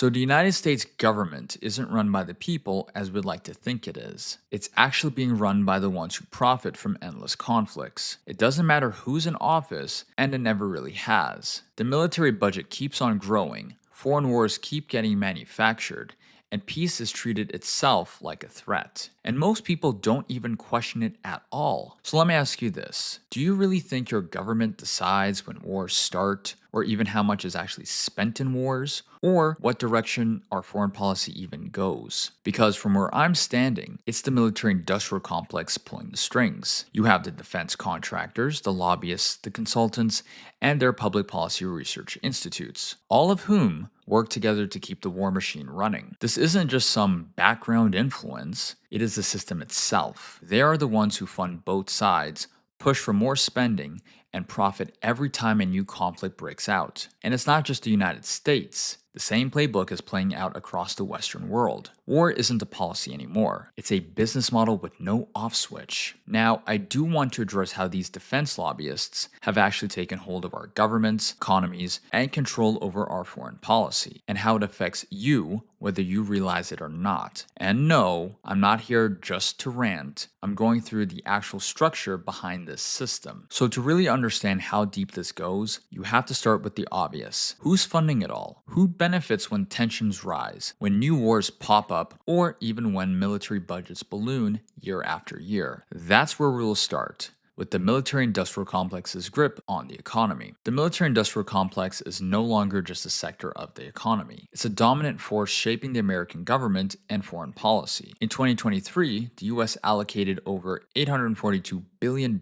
So, the United States government isn't run by the people as we'd like to think it is. It's actually being run by the ones who profit from endless conflicts. It doesn't matter who's in office, and it never really has. The military budget keeps on growing, foreign wars keep getting manufactured, and peace is treated itself like a threat. And most people don't even question it at all. So let me ask you this. Do you really think your government decides when wars start, or even how much is actually spent in wars, or what direction our foreign policy even goes? Because from where I'm standing, it's the military industrial complex pulling the strings. You have the defense contractors, the lobbyists, the consultants, and their public policy research institutes, all of whom work together to keep the war machine running. This isn't just some background influence, it is the system itself. They are the ones who fund both sides, push for more spending, and profit every time a new conflict breaks out. And it's not just the United States. The same playbook is playing out across the Western world. War isn't a policy anymore. It's a business model with no off switch. Now, I do want to address how these defense lobbyists have actually taken hold of our governments, economies, and control over our foreign policy, and how it affects you, whether you realize it or not. And no, I'm not here just to rant. I'm going through the actual structure behind this system. So to really understand how deep this goes, you have to start with the obvious. Who's funding it all? Who benefits when tensions rise, when new wars pop up, or even when military budgets balloon year after year? That's where we'll start, with the military-industrial complex's grip on the economy. The military-industrial complex is no longer just a sector of the economy. It's a dominant force shaping the American government and foreign policy. In 2023, the US allocated over $842 billion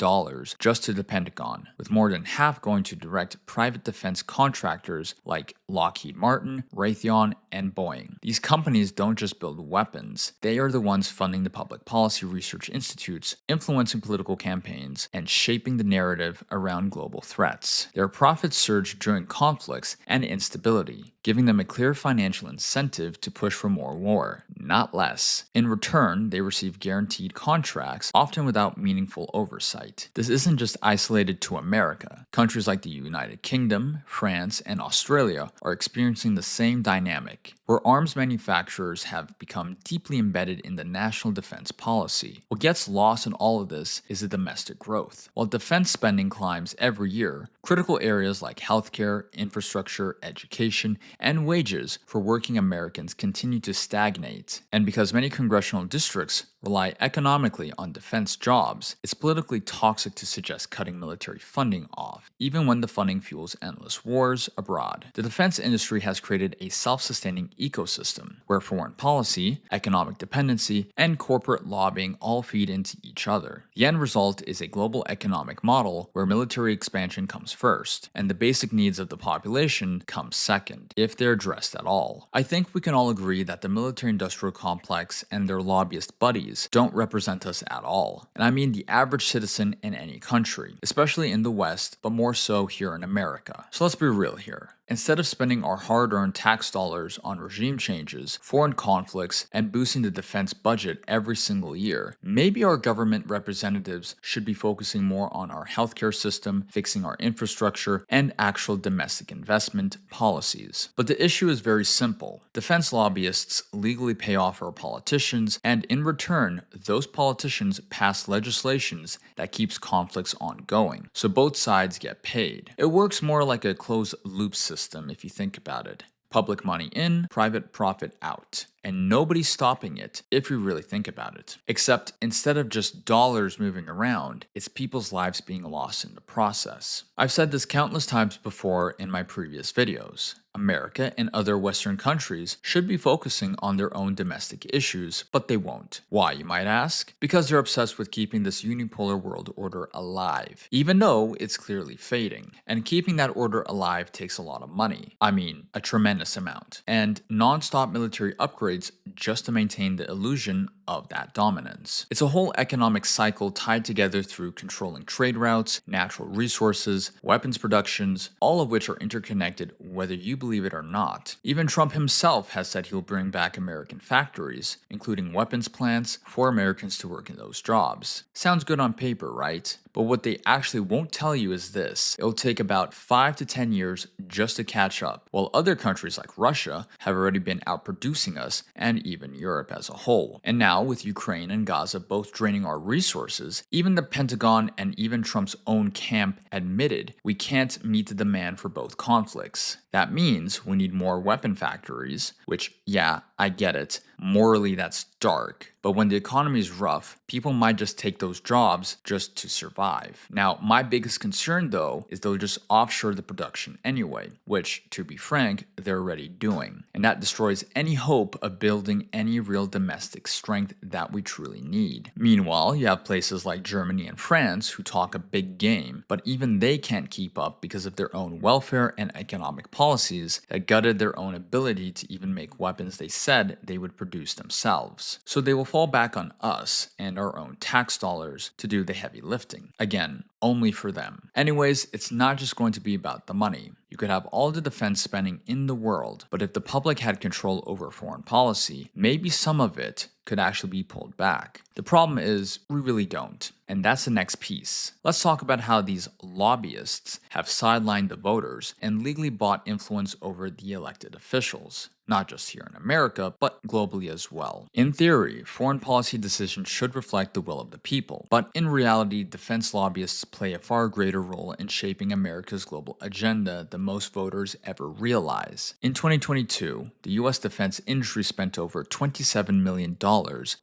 just to the Pentagon, with more than half going to direct private defense contractors like Lockheed Martin, Raytheon, and Boeing. These companies don't just build weapons, they are the ones funding the public policy research institutes, influencing political campaigns, and shaping the narrative around global threats. Their profits surge during conflicts and instability, giving them a clear financial incentive to push for more war, not less. In return, they receive guaranteed contracts, often without meaningful oversight. This isn't just isolated to America. Countries like the United Kingdom, France, and Australia are experiencing the same dynamic, where arms manufacturers have become deeply embedded in the national defense policy. What gets lost in all of this is the domestic growth. While defense spending climbs every year, critical areas like healthcare, infrastructure, education, and wages for working Americans continue to stagnate. And because many congressional districts rely economically on defense jobs, it's politically toxic to suggest cutting military funding off, even when the funding fuels endless wars abroad. The defense industry has created a self-sustaining ecosystem where foreign policy, economic dependency, and corporate lobbying all feed into each other. The end result is a global economic model where military expansion comes first, and the basic needs of the population come second, if they're addressed at all. I think we can all agree that the military-industrial complex and their lobbyist buddies don't represent us at all. And I mean the average citizen in any country, especially in the West, but more so here in America. So let's be real here. Instead of spending our hard-earned tax dollars on regime changes, foreign conflicts, and boosting the defense budget every single year, maybe our government representatives should be focusing more on our healthcare system, fixing our infrastructure, and actual domestic investment policies. But the issue is very simple. Defense lobbyists legally pay off our politicians, and in return, those politicians pass legislations that keeps conflicts ongoing. So both sides get paid. It works more like a closed-loop system if you think about it. Public money in, private profit out. And nobody's stopping it if you really think about it. Except instead of just dollars moving around, it's people's lives being lost in the process. I've said this countless times before in my previous videos. America and other Western countries should be focusing on their own domestic issues, but they won't. Why, you might ask? Because they're obsessed with keeping this unipolar world order alive, even though it's clearly fading. And keeping that order alive takes a lot of money. I mean, a tremendous amount. And non-stop military upgrades just to maintain the illusion of that dominance. It's a whole economic cycle tied together through controlling trade routes, natural resources, weapons productions, all of which are interconnected whether you believe it or not. Even Trump himself has said he'll bring back American factories, including weapons plants, for Americans to work in those jobs. Sounds good on paper, right? But what they actually won't tell you is this: it'll take about 5 to 10 years just to catch up, while other countries like Russia have already been outproducing us and even Europe as a whole. And now, with Ukraine and Gaza both draining our resources, even the Pentagon and even Trump's own camp admitted we can't meet the demand for both conflicts. That means we need more weapon factories, which, yeah, I get it. Morally, that's dark. But when the economy is rough, people might just take those jobs just to survive. Now, my biggest concern, though, is they'll just offshore the production anyway, which, to be frank, they're already doing. And that destroys any hope of building any real domestic strength that we truly need. Meanwhile, you have places like Germany and France who talk a big game, but even they can't keep up because of their own welfare and economic policies that gutted their own ability to even make weapons they said they would produce themselves. So they will fall back on us and our own tax dollars to do the heavy lifting. Again, only for them. Anyways, it's not just going to be about the money. You could have all the defense spending in the world, but if the public had control over foreign policy, maybe some of it could actually be pulled back. The problem is, we really don't. And that's the next piece. Let's talk about how these lobbyists have sidelined the voters and legally bought influence over the elected officials. Not just here in America, but globally as well. In theory, foreign policy decisions should reflect the will of the people, but in reality, defense lobbyists play a far greater role in shaping America's global agenda than most voters ever realize. In 2022, the US defense industry spent over $27 million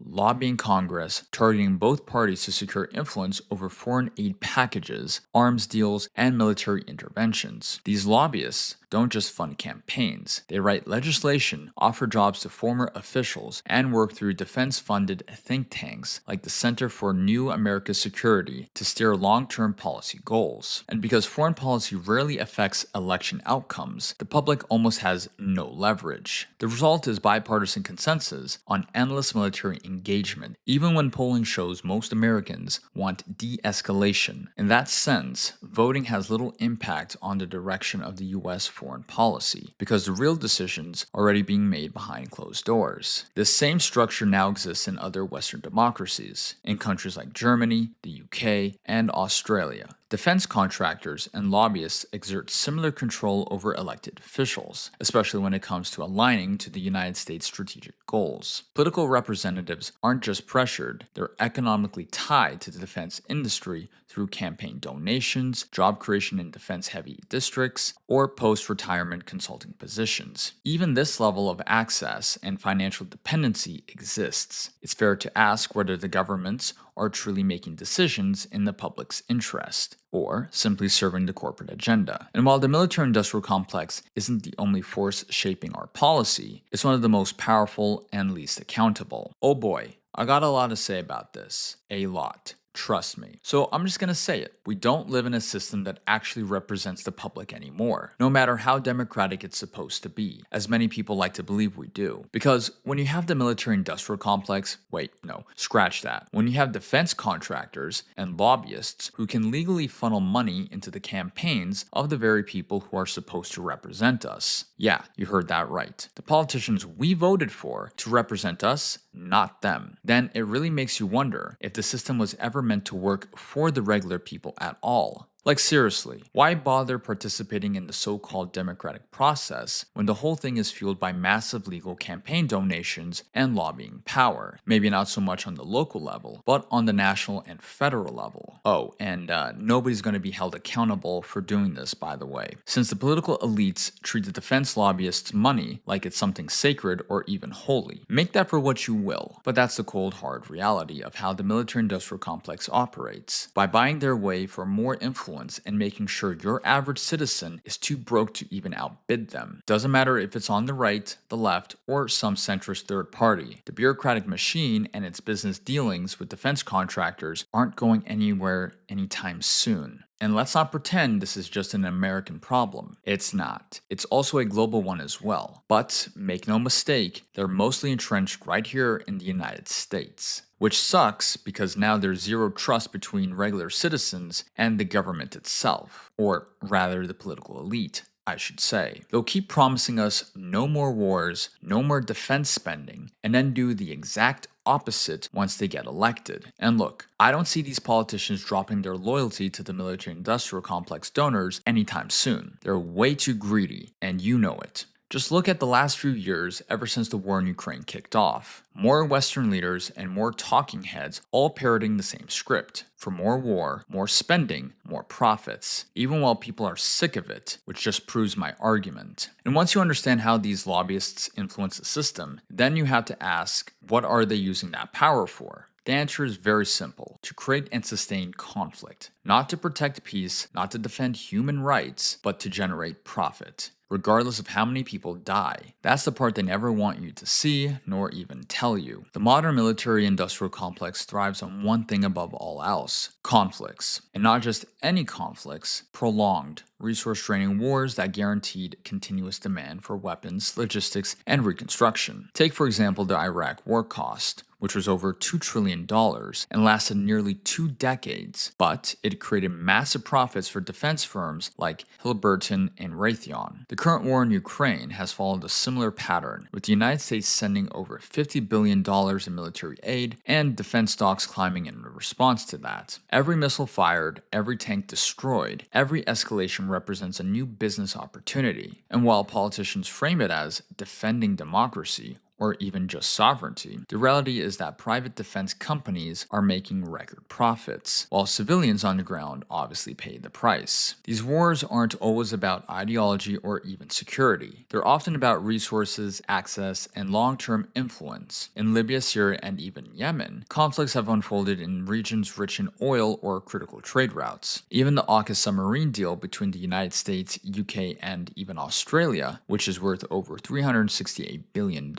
lobbying Congress, targeting both parties to secure influence over foreign aid packages, arms deals, and military interventions. These lobbyists don't just fund campaigns. They write legislation, offer jobs to former officials, and work through defense-funded think tanks like the Center for New American Security to steer long-term policy goals. And because foreign policy rarely affects election outcomes, the public almost has no leverage. The result is bipartisan consensus on endless military engagement, even when polling shows most Americans want de-escalation. In that sense, voting has little impact on the direction of the US foreign policy, because the real decisions are already being made behind closed doors. This same structure now exists in other Western democracies, in countries like Germany, the UK, and Australia. Defense contractors and lobbyists exert similar control over elected officials, especially when it comes to aligning to the United States' strategic goals. Political representatives aren't just pressured, they're economically tied to the defense industry through campaign donations, job creation in defense-heavy districts, or post-retirement consulting positions. Even this level of access and financial dependency exists. It's fair to ask whether the governments are truly making decisions in the public's interest, or simply serving the corporate agenda. And while the military-industrial complex isn't the only force shaping our policy, it's one of the most powerful and least accountable. Oh boy, I got a lot to say about this. A lot. Trust me. So I'm just gonna say it. We don't live in a system that actually represents the public anymore, no matter how democratic it's supposed to be, as many people like to believe we do. Because when you have the military-industrial complex, wait, no, scratch that. When you have defense contractors and lobbyists who can legally funnel money into the campaigns of the very people who are supposed to represent us. Yeah, you heard that right. The politicians we voted for to represent us, not them. Then it really makes you wonder if the system was ever meant to work for the regular people at all. Like seriously, why bother participating in the so-called democratic process when the whole thing is fueled by massive legal campaign donations and lobbying power? Maybe not so much on the local level, but on the national and federal level. Oh, and nobody's going to be held accountable for doing this, by the way, since the political elites treat the defense lobbyists' money like it's something sacred or even holy. Make that for what you will, but that's the cold hard reality of how the military-industrial complex operates. By buying their way for more influence and making sure your average citizen is too broke to even outbid them. Doesn't matter if it's on the right, the left, or some centrist third party. The bureaucratic machine and its business dealings with defense contractors aren't going anywhere anytime soon. And let's not pretend this is just an American problem. It's not. It's also a global one as well. But make no mistake, they're mostly entrenched right here in the United States. Which sucks because now there's zero trust between regular citizens and the government itself, or rather the political elite. I should say. They'll keep promising us no more wars, no more defense spending, and then do the exact opposite once they get elected. And look, I don't see these politicians dropping their loyalty to the military industrial complex donors anytime soon. They're way too greedy, and you know it. Just look at the last few years ever since the war in Ukraine kicked off. More Western leaders and more talking heads all parroting the same script. For more war, more spending, more profits, even while people are sick of it, which just proves my argument. And once you understand how these lobbyists influence the system, then you have to ask, what are they using that power for? The answer is very simple: to create and sustain conflict. Not to protect peace, not to defend human rights, but to generate profit, regardless of how many people die. That's the part they never want you to see, nor even tell you. The modern military-industrial complex thrives on one thing above all else: conflicts. And not just any conflicts, prolonged, resource-draining wars that guaranteed continuous demand for weapons, logistics, and reconstruction. Take, for example, the Iraq war cost, which was over $2 trillion and lasted nearly 2 decades, but it created massive profits for defense firms like Halliburton and Raytheon. The current war in Ukraine has followed a similar pattern, with the United States sending over $50 billion in military aid and defense stocks climbing in response to that. Every missile fired, every tank destroyed, every escalation represents a new business opportunity. And while politicians frame it as defending democracy, or even just sovereignty, the reality is that private defense companies are making record profits, while civilians on the ground obviously pay the price. These wars aren't always about ideology or even security. They're often about resources, access, and long-term influence. In Libya, Syria, and even Yemen, conflicts have unfolded in regions rich in oil or critical trade routes. Even the AUKUS submarine deal between the United States, UK, and even Australia, which is worth over $368 billion,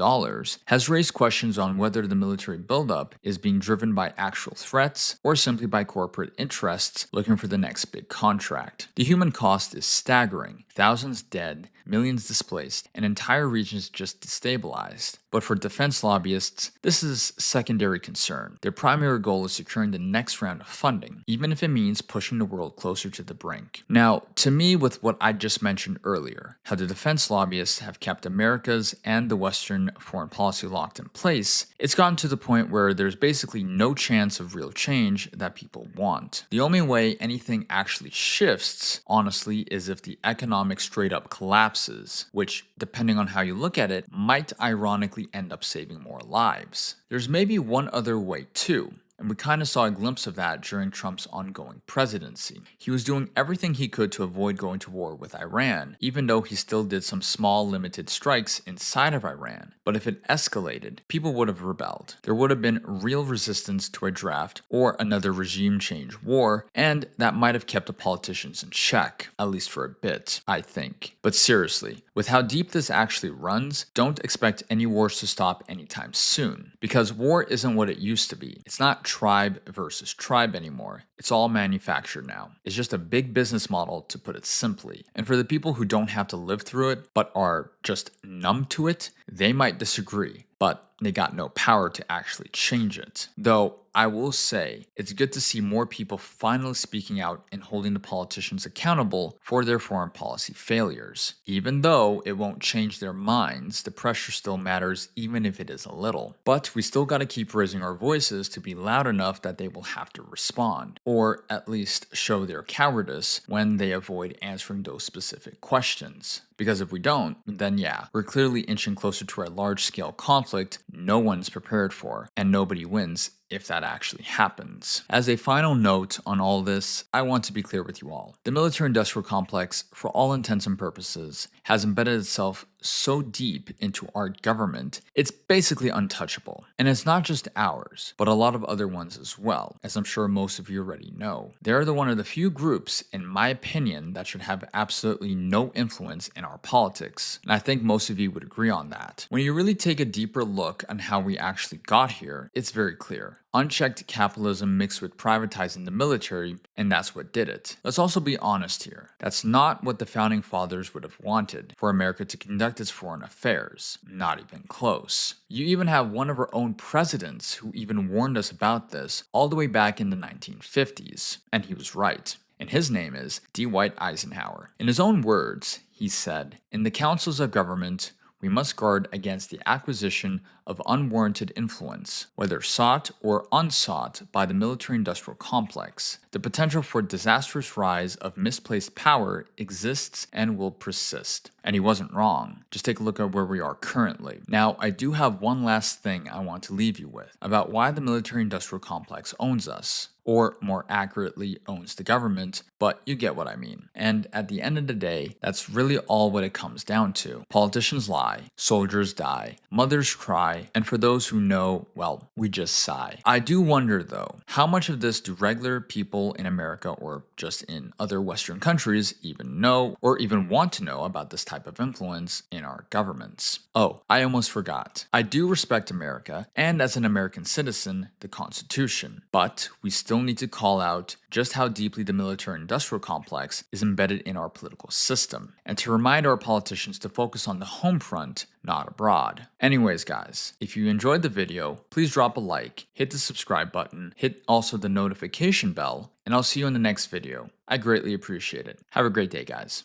has raised questions on whether the military buildup is being driven by actual threats or simply by corporate interests looking for the next big contract. The human cost is staggering: thousands dead, millions displaced, and entire regions just destabilized. But for defense lobbyists, this is secondary concern. Their primary goal is securing the next round of funding, even if it means pushing the world closer to the brink. Now, to me, with what I just mentioned earlier, how the defense lobbyists have kept America's and the Western foreign policy locked in place, it's gotten to the point where there's basically no chance of real change that people want. The only way anything actually shifts, honestly, is if the economic straight up collapses, which, depending on how you look at it, might ironically end up saving more lives. There's maybe one other way too, and we kind of saw a glimpse of that during Trump's ongoing presidency. He was doing everything he could to avoid going to war with Iran, even though he still did some small limited strikes inside of Iran. But if it escalated, people would have rebelled. There would have been real resistance to a draft or another regime change war, and that might have kept the politicians in check, at least for a bit, I think. But seriously, with how deep this actually runs, don't expect any wars to stop anytime soon, because war isn't what it used to be. It's not tribe versus tribe anymore. It's all manufactured now. It's just a big business model, to put it simply. And for the people who don't have to live through it, but are just numb to it, they might disagree, but they got no power to actually change it. Though, I will say, it's good to see more people finally speaking out and holding the politicians accountable for their foreign policy failures. Even though it won't change their minds, the pressure still matters, even if it is a little. But we still gotta keep raising our voices to be loud enough that they will have to respond, or at least show their cowardice when they avoid answering those specific questions. Because if we don't, then yeah, we're clearly inching closer to a large-scale conflict no one's prepared for, and nobody wins if that actually happens. As a final note on all this, I want to be clear with you all. The military-industrial complex, for all intents and purposes, has embedded itself so deep into our government, it's basically untouchable. And it's not just ours, but a lot of other ones as well, as I'm sure most of you already know. They're one of the few groups, in my opinion, that should have absolutely no influence in our politics. And I think most of you would agree on that. When you really take a deeper look on how we actually got here, it's very clear. Unchecked capitalism mixed with privatizing the military, and that's what did it. Let's also be honest here. That's not what the founding fathers would have wanted for America to conduct its foreign affairs. Not even close. You even have one of our own presidents who even warned us about this all the way back in the 1950s. And he was right. and his name is Dwight Eisenhower. In his own words, he said, "In the councils of government, we must guard against the acquisition of unwarranted influence, whether sought or unsought by the military industrial complex. The potential for disastrous rise of misplaced power exists and will persist." And he wasn't wrong. Just take a look at where we are currently. Now, I do have one last thing I want to leave you with about why the military industrial complex owns us, or more accurately, owns the government, but you get what I mean. And at the end of the day, that's really all what it comes down to. Politicians lie, soldiers die, mothers cry, and for those who know, well, we just sigh. I do wonder though, how much of this do regular people in America or just in other Western countries even know or even want to know about this type of influence in our governments? Oh, I almost forgot. I do respect America, and as an American citizen, the Constitution, but we still need to call out just how deeply the military-industrial complex is embedded in our political system, and to remind our politicians to focus on the home front, not abroad. Anyways, guys, if you enjoyed the video, please drop a like, hit the subscribe button, hit also the notification bell, and I'll see you in the next video. I greatly appreciate it. Have a great day, guys.